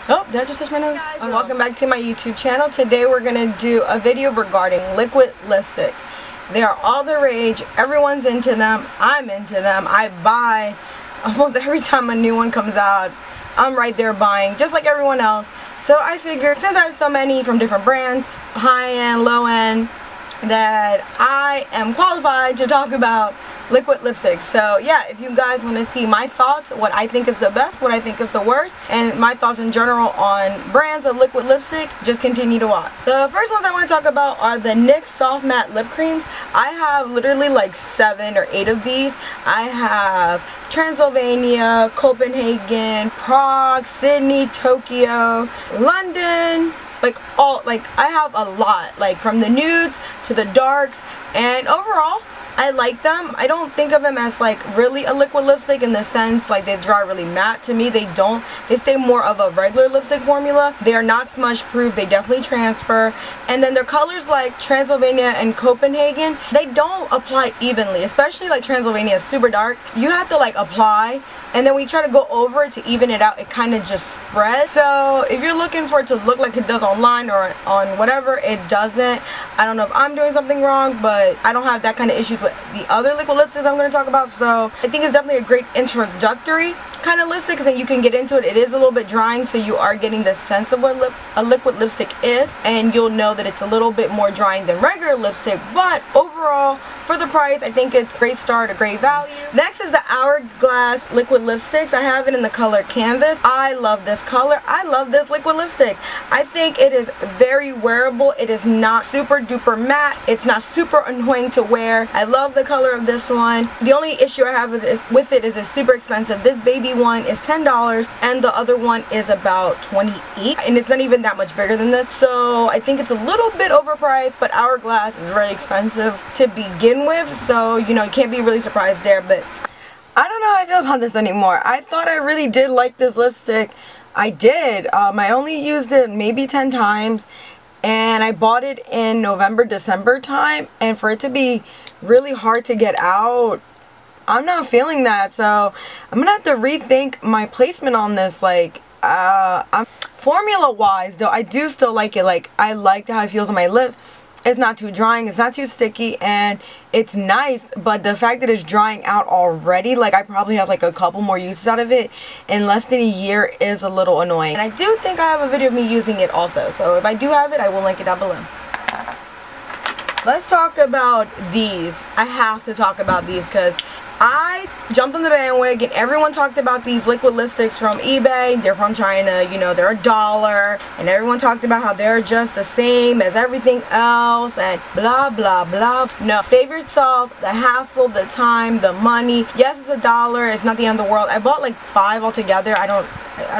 Oh, did I just touch my nose? Welcome back to my YouTube channel. Today we're going to do a video regarding liquid lipsticks. They are all the rage. Everyone's into them. I'm into them. I buy almost every time a new one comes out. I'm right there buying, just like everyone else. So I figured, since I have so many from different brands, high-end, low-end, that I am qualified to talk about liquid lipsticks. So yeah, if you guys want to see my thoughts, what I think is the best, what I think is the worst, and my thoughts in general on brands of liquid lipstick, just continue to watch. The first ones I want to talk about are the NYX Soft Matte Lip Creams. I have literally like 7 or 8 of these. I have Transylvania, Copenhagen, Prague, Sydney, Tokyo, London, I have a lot, like from the nudes to the darks, and overall I like them. I don't think of them as like really a liquid lipstick in the sense like they dry really matte. To me, they don't. They stay more of a regular lipstick formula. They are not smudge proof. They definitely transfer. And then their colors like Transylvania and Copenhagen, they don't apply evenly, especially like Transylvania is super dark. You have to like apply, and then when you try to go over it to even it out, it kind of just spreads. So if you're looking for it to look like it does online or on whatever, it doesn't. I don't know if I'm doing something wrong, but I don't have that kind of issues with the other liquid lipsticks I'm going to talk about. So I think it's definitely a great introductory kind of lipstick, and you can get into it. It is a little bit drying, so you are getting the sense of what a liquid lipstick is, and you'll know that it's a little bit more drying than regular lipstick. But overall, for the price, I think it's a great start, a great value. Next is the Hourglass liquid lipsticks. I have it in the color Canvas. I love this color. I love this liquid lipstick. I think it is very wearable. It is not super duper matte. It's not super annoying to wear. I love the color of this one. The only issue I have with it is it's super expensive. This baby one is $10 and the other one is about $28, and it's not even that much bigger than this, so I think it's a little bit overpriced. But Hourglass is very expensive to begin with, so you know, you can't be really surprised there. But I don't know how I feel about this anymore. I thought I really did like this lipstick. I did. I only used it maybe 10 times, and I bought it in November, December time, and for it to be really hard to get out, I'm not feeling that. So I'm gonna have to rethink my placement on this. Like formula wise though, I do still like it. Like, I like how it feels on my lips. It's not too drying, it's not too sticky, and it's nice. But the fact that it's drying out already, like I probably have like a couple more uses out of it in less than a year, is a little annoying. And I do think I have a video of me using it also, so if I do have it, I will link it down below. Let's talk about these. I have to talk about these because I jumped on the bandwagon. Everyone talked about these liquid lipsticks from eBay. They're from China, you know, they're $1, and everyone talked about how they're just the same as everything else and blah blah blah. No, save yourself the hassle, the time, the money. Yes, it's $1. It's not the end of the world. I bought like 5 altogether. I don't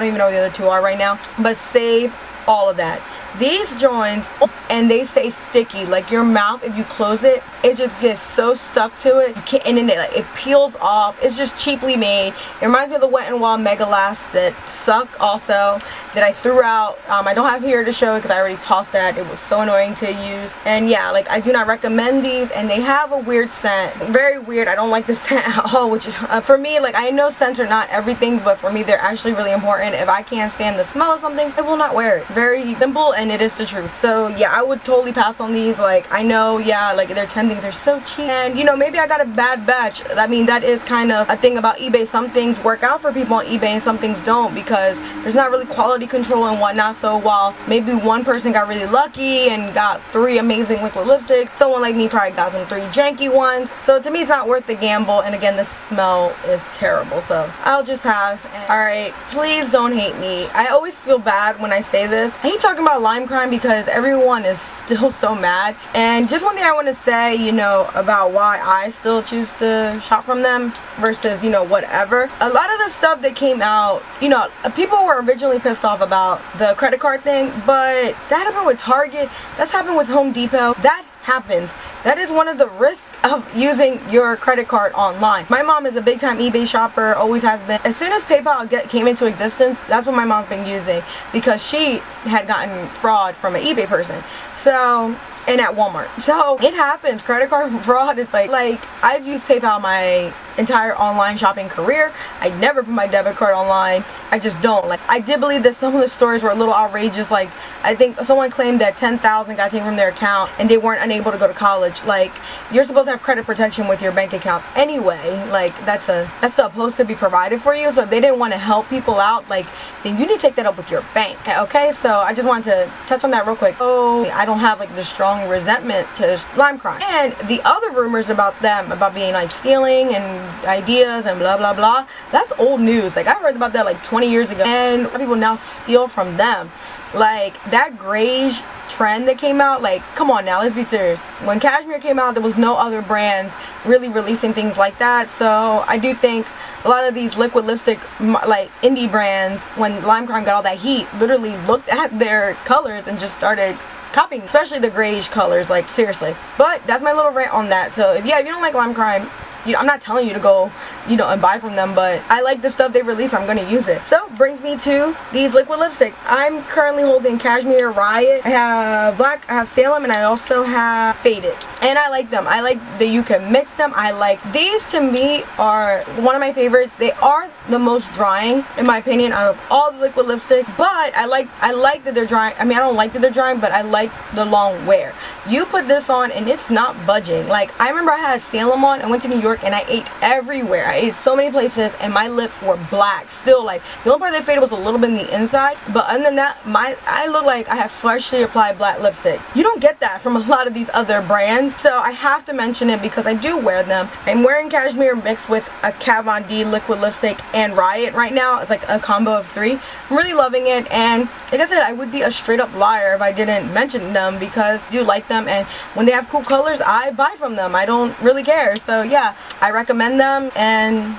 even know what the other 2 are right now, but save all of that. These joints, and they stay sticky. Like your mouth, if you close it, it just gets so stuck to it. You can't, and then it peels off. It's just cheaply made. It reminds me of the Wet n Wild Mega Last that suck also, that I threw out. I don't have here to show it because I already tossed that. It was so annoying to use. And yeah, like I do not recommend these, and they have a weird scent. Very weird. I don't like the scent at all, which for me, like, I know scents are not everything, but for me they're actually really important. If I can't stand the smell of something, I will not wear it. Very simple, and it is the truth. So yeah, I would totally pass on these. Like, I know, yeah, like they're tempting, they're so cheap, and you know, maybe I got a bad batch. I mean, that is kind of a thing about eBay. Some things work out for people on eBay and some things don't, because there's not really quality control and whatnot. So while maybe one person got really lucky and got 3 amazing liquid lipsticks, someone like me probably got some 3 janky ones. So to me, it's not worth the gamble, and again, the smell is terrible, so I'll just pass. Alright, please don't hate me. I always feel bad when I say this. I hate talking about Lime Crime because everyone is still so mad. And just one thing I want to say, you know, about why I still choose to shop from them versus, you know, whatever. A lot of the stuff that came out, you know, people were originally pissed off about the credit card thing, but that happened with Target. That's happened with Home Depot. That happens. That is one of the risks of using your credit card online. My mom is a big time eBay shopper, always has been. As soon as PayPal came into existence, that's what my mom's been using, because she had gotten fraud from an eBay person. So, and at Walmart. So it happens. Credit card fraud is like I've used PayPal my entire online shopping career. I never put my debit card online. I just don't. Like, I did believe that some of the stories were a little outrageous. Like, I think someone claimed that $10,000 got taken from their account and they weren't unable to go to college. Like, you're supposed to have credit protection with your bank accounts anyway. Like, that's supposed to be provided for you. So if they didn't want to help people out, like, then you need to take that up with your bank. Okay, so I just wanted to touch on that real quick. Oh, I don't have like the strong resentment to lime crime. And the other rumors about them, about being like stealing and ideas and blah blah blah, that's old news. Like, I heard about that like 20 years ago, and people now steal from them. Like, that grayish trend that came out, like, come on now, let's be serious. When cashmere came out, there was no other brands really releasing things like that. So I do think a lot of these liquid lipstick, like indie brands, when lime crime got all that heat, literally looked at their colors and just started copying, especially the grayish colors. Like, seriously. But that's my little rant on that. So if you don't like lime crime, I'm not telling you to go, and buy from them, but I like the stuff they release. I'm going to use it. So, brings me to these liquid lipsticks. I'm currently holding Cashmere Riot. I have Black, I have Salem, and I also have Faded. And I like them. I like that you can mix them. I like these. To me, are one of my favorites. They are the most drying, in my opinion, out of all the liquid lipsticks. But I like that they're drying. I mean, I don't like that they're drying, but I like the long wear. You put this on, and it's not budging. Like, I remember I had Salem on. I went to New York, and I ate everywhere. I ate so many places, and my lips were black still. Like, the only part that faded was a little bit in the inside, but other than that, I look like I have freshly applied black lipstick. You don't get that from a lot of these other brands, so I have to mention it because I do wear them. I'm wearing Cashmere mixed with a Kat Von D liquid lipstick and Riot right now. It's like a combo of 3. I'm really loving it, and like I said, I would be a straight up liar if I didn't mention them, because I do like them, and when they have cool colors, I buy from them. I don't really care. So yeah, I recommend them. And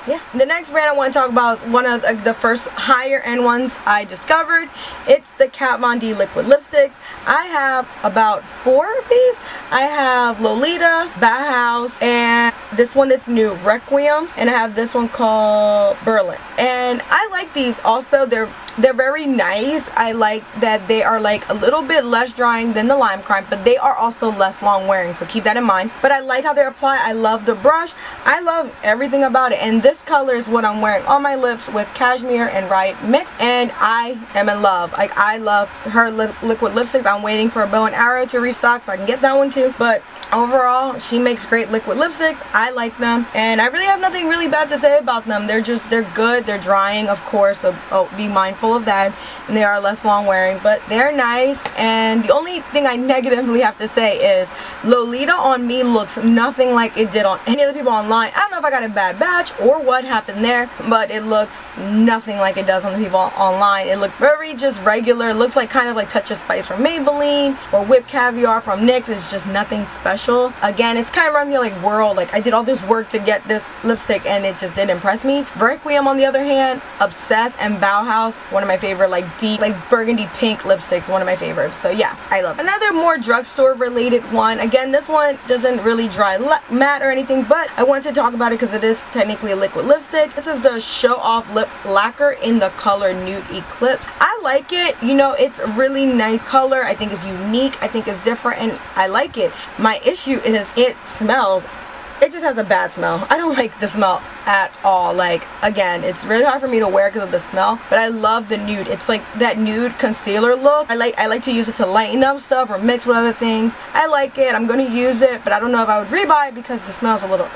yeah, the next brand I want to talk about is one of the first higher end ones I discovered. It's the Kat Von D liquid lipsticks. I have about 4 of these. I have Lolita, Bauhaus, and this one that's new, Requiem, and I have this one called Berlin. And I like these also. They're very nice. I like that they are like a little bit less drying than the lime crime, but they are also less long wearing, so keep that in mind. But I like how they apply. I love the brush. I love everything about it. And this color is what I'm wearing on my lips with Cashmere and Riot mix, and I am in love. Like, I love her liquid lipsticks. I'm waiting for a Bow and Arrow to restock so I can get that one too. But overall, she makes great liquid lipsticks. I like them, and I really have nothing really bad to say about them. They're good. They're drying, of course, so be mindful of that, and they are less long wearing, but they're nice. And the only thing I negatively have to say is Lolita on me looks nothing like it did on any other people online. I don't know if I got a bad batch or what happened there, but it looks nothing like it does on the people online. It looks very just regular. It looks like kind of like Touch of Spice from Maybelline or Whipped Caviar from NYX. It's just nothing special. Again, it's kind of around the like world. Like, I did all this work to get this lipstick and it just didn't impress me. Requiem, on the other hand, Obsessed, and Bauhaus, one of my favorite, like deep, like burgundy pink lipsticks, one of my favorites. So yeah, I love it. Another more drugstore related one. Again, this one doesn't really dry matte or anything, but I wanted to talk about it because it is technically a liquid lipstick. This is the Show Off Lip Lacquer in the color Nude Eclipse. I like it. It's a really nice color. I think it's unique. I think it's different, and I like it. My issue is it smells. It just has a bad smell. I don't like the smell at all. Like, again, it's really hard for me to wear because of the smell, but I love the nude. It's like that nude concealer look. I like to use it to lighten up stuff or mix with other things. I like it. I'm going to use it, but I don't know if I would rebuy it because the smells a little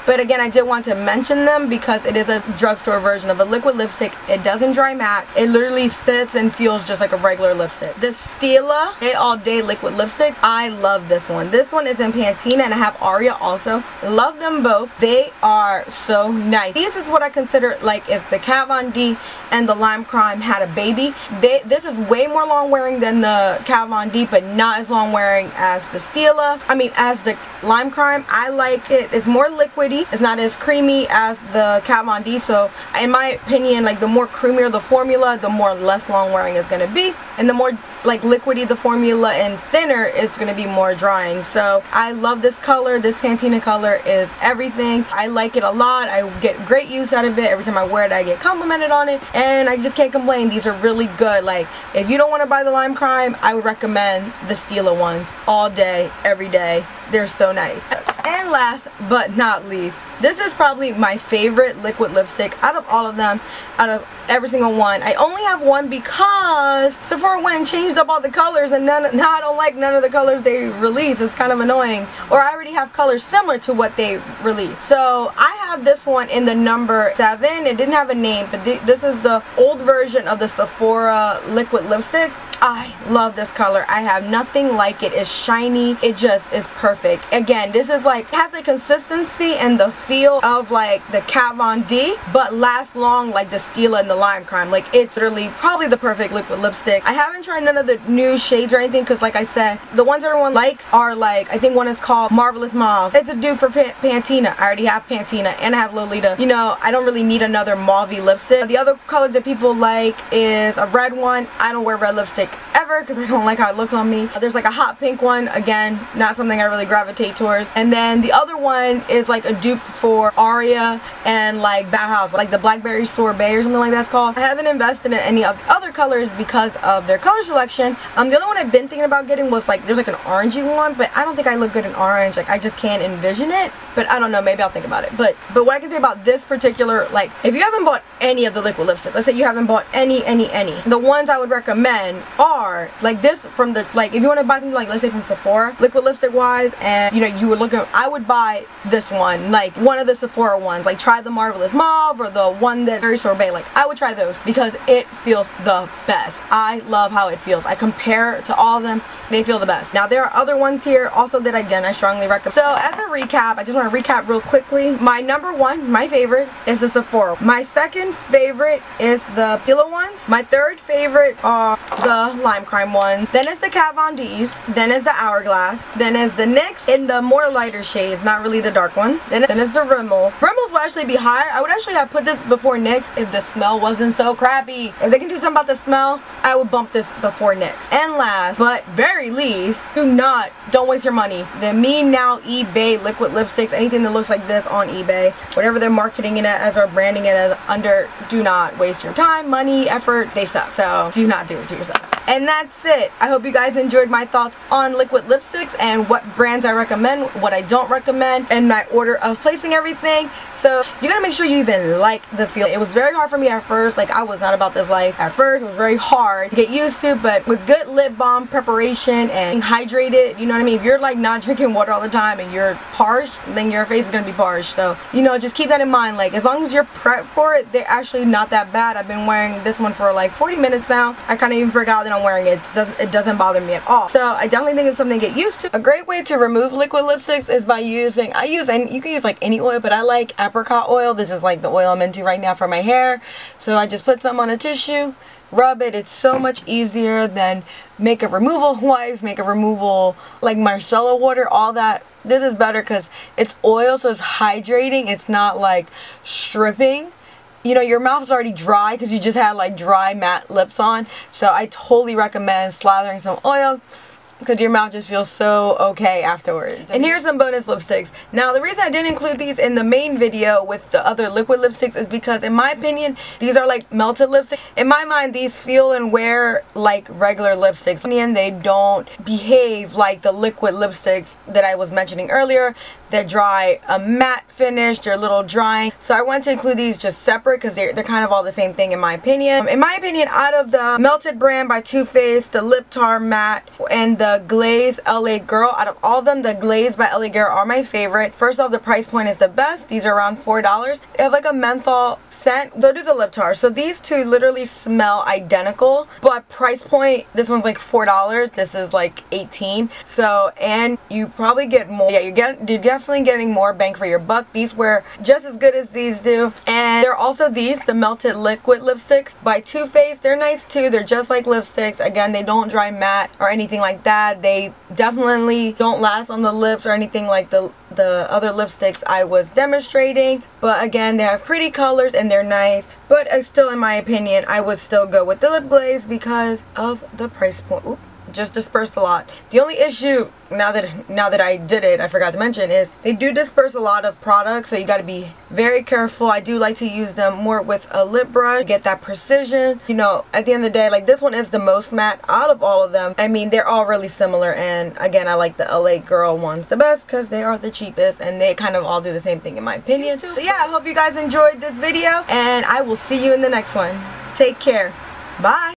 But again, I did want to mention them because it is a drugstore version of a liquid lipstick. It doesn't dry matte. It literally sits and feels just like a regular lipstick. The Stila Day All Day liquid lipsticks, I love this one. This one is in Patina, and I have Aria also. Love them both. They are so nice. This is what I consider like if the Kat Von D and the Lime Crime had a baby. This is way more long wearing than the Kat Von D, but not as long wearing as the Stila. I mean, as the Lime Crime. I like it. It's more liquidy. It's not as creamy as the Kat Von D. So in my opinion, like the more creamier the formula, the more less long wearing it's gonna be, and the more like liquidy the formula and thinner, it's going to be more drying. So I love this color. This Patina color is everything. I like it a lot. I get great use out of it. Every time I wear it, I get complimented on it, and I just can't complain. These are really good. Like, if you don't want to buy the Lime Crime, I would recommend the Stila ones all day, every day. They're so nice. And last but not least, this is probably my favorite liquid lipstick out of all of them, out of every single one. I only have one because Sephora went and changed up all the colors, and now I don't like none of the colors they released. It's kind of annoying. Or I already have colors similar to what they released. So I have this one in the number 7. It didn't have a name, but this is the old version of the Sephora liquid lipsticks. I love this color. I have nothing like it. It's shiny. It just is perfect. Again, this is like, it has the consistency and the feel of like the Kat Von D, but lasts long like the Stila and the Lime Crime. Like, it's literally probably the perfect liquid lipstick. I haven't tried none of the new shades or anything because, like I said, the ones everyone likes are like, I think one is called Marvelous Mauve. It's a dupe for Patina. I already have Patina and I have Lolita. You know, I don't really need another mauvey lipstick. The other color that people like is a red one. I don't wear red lipstick ever because I don't like how it looks on me. There's like a hot pink one. Again, not something I really gravitate towards. And then the other one is like a dupe for Aria and like Bauhaus, like the Blackberry Sorbet or something like that's called. I haven't invested in any of the other colors because of their color selection. The other one I've been thinking about getting was like, there's like an orangey one, but I don't think I look good in orange. Like, I just can't envision it, but I don't know, maybe I'll think about it. But what I can say about this particular, like, if you haven't bought any of the liquid lipstick, let's say you haven't bought any, the ones I would recommend are like this from the, like, if you want to buy something like, let's say from Sephora, liquid lipstick wise, and you know, you would look at, I would buy this one, like one of the Sephora ones, like try the Marvelous Mauve or the one that Very Sorbet. Like, I would try those because it feels the best. I love how it feels. I compare to all of them, they feel the best. Now there are other ones here also that again I strongly recommend. So as a recap, I just want to recap real quickly. My number 1, my favorite, is the Sephora. My second favorite is the Pillow ones. My third favorite are the Lime Crime ones. Then it's the Kat Von D's. Then is the Hourglass. Then is the NYX in the more lighter shades, not really the dark ones. Then is the Rimmels. Rimmels will actually be higher. I would actually have put this before NYX if the smell wasn't so crappy. If they can do something about the smell, I would bump this before NYX. And last but very least, don't waste your money. The Me Now eBay liquid lipsticks, anything that looks like this on eBay, whatever they're marketing it as or branding it as under, do not waste your time, money, effort. They suck. So do not do it to yourself. And that's it. I hope you guys enjoyed my thoughts on liquid lipsticks and what brands I recommend, what I don't recommend, and my order of placing everything. So you gotta make sure you even like the feel. It was very hard for me at first. Like, I was not about this life at first. It was very hard to get used to, but with good lip balm preparation and hydrated, you know what I mean? If you're like not drinking water all the time and you're parched, then your face is gonna be parched. So, you know, just keep that in mind. Like, as long as you're prepped for it, they're actually not that bad. I've been wearing this one for like 40 minutes now. I kind of even forgot that I'm wearing it. It doesn't bother me at all. So I definitely think it's something to get used to. A great way to remove liquid lipsticks is by using, and you can use like any oil, but I like apricot oil. This is like the oil I'm into right now for my hair. So I just put some on a tissue, rub it. It's so much easier than makeup removal wipes, makeup removal like micellar water, all that. This is better because it's oil, so it's hydrating. It's not like stripping. You know, your mouth is already dry because you just had like dry matte lips on. So I totally recommend slathering some oil because your mouth just feels so okay afterwards. And here's some bonus lipsticks. Now, the reason I didn't include these in the main video with the other liquid lipsticks is because, in my opinion, these are like melted lipsticks. In my mind, these feel and wear like regular lipsticks, and they don't behave like the liquid lipsticks that I was mentioning earlier that dry a matte finish. They're a little drying. So I wanted to include these just separate because they're kind of all the same thing in my opinion. In my opinion, out of the Melted brand by Too Faced, the Lip Tar Matte, and the Glaze LA Girl, out of all of them, the Glaze by LA Girl are my favorite. First off, the price point is the best. These are around $4. They have like a menthol scent. So do the Lip Tar. So these two literally smell identical, but price point, this one's like $4. This is like $18. So, and you probably get more. Yeah, you're definitely getting more bang for your buck. These wear just as good as these do. And there are also these, the Melted Liquid Lipsticks by Too Faced. They're nice too. They're just like lipsticks. Again, they don't dry matte or anything like that. They definitely don't last on the lips or anything like the the other lipsticks I was demonstrating. But again, they have pretty colors and they're nice. But still, in my opinion, I would still go with the lip glaze because of the price point. Oop, just dispersed a lot. The only issue, now that I did it, I forgot to mention, is they do disperse a lot of products, so you got to be very careful. I do like to use them more with a lip brush, get that precision. You know, at the end of the day, like, this one is the most matte out of all of them. I mean, they're all really similar, and again, I like the LA Girl ones the best because they are the cheapest and they kind of all do the same thing in my opinion. So yeah, I hope you guys enjoyed this video, and I will see you in the next one. Take care. Bye.